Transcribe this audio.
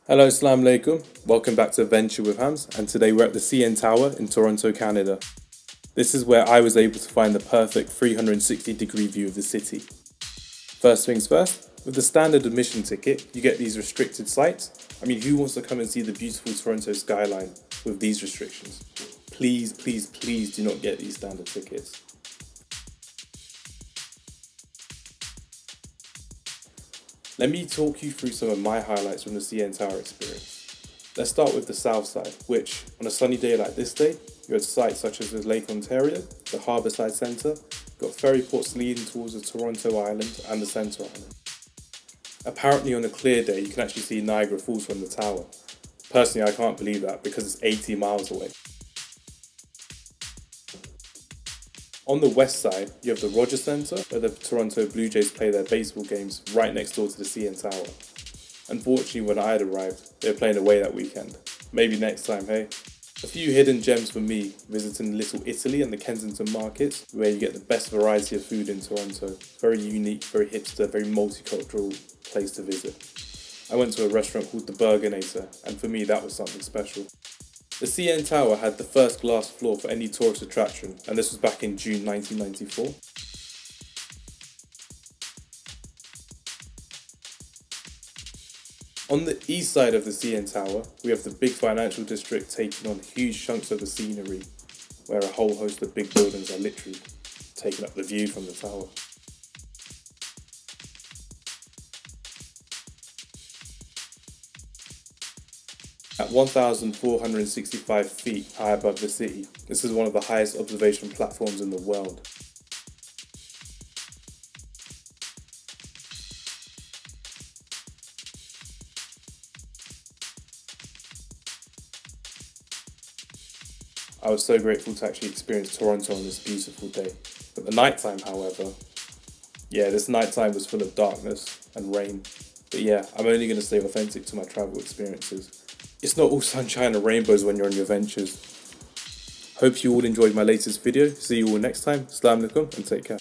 Hello, Assalamu alaikum. Welcome back to Adventure with Hams, and today we're at the CN Tower in Toronto, Canada. This is where I was able to find the perfect 360-degree view of the city. First things first, with the standard admission ticket, you get these restricted sites. I mean, who wants to come and see the beautiful Toronto skyline with these restrictions? Please, please, please do not get these standard tickets. Let me talk you through some of my highlights from the CN Tower experience. Let's start with the south side, which, on a sunny day like this day, you had sites such as the Lake Ontario, the Harbourside Centre, got ferry ports leading towards the Toronto Island and the Centre Island. Apparently on a clear day you can actually see Niagara Falls from the tower. Personally, I can't believe that because it's 80 miles away. On the west side, you have the Rogers Centre, where the Toronto Blue Jays play their baseball games right next door to the CN Tower. Unfortunately, when I had arrived, they were playing away that weekend. Maybe next time, hey? A few hidden gems for me, visiting Little Italy and the Kensington markets, where you get the best variety of food in Toronto. Very unique, very hipster, very multicultural place to visit. I went to a restaurant called the Burgernator, and for me that was something special. The CN Tower had the first glass floor for any tourist attraction, and this was back in June 1994. On the east side of the CN Tower, we have the big financial district taking on huge chunks of the scenery, where a whole host of big buildings are literally taking up the view from the tower. At 1,465 feet high above the city, this is one of the highest observation platforms in the world. I was so grateful to actually experience Toronto on this beautiful day. But the nighttime, however, this nighttime was full of darkness and rain. But yeah, I'm only going to stay authentic to my travel experiences. It's not all sunshine and rainbows when you're on your ventures. Hope you all enjoyed my latest video. See you all next time. Assalamu alaikum and take care.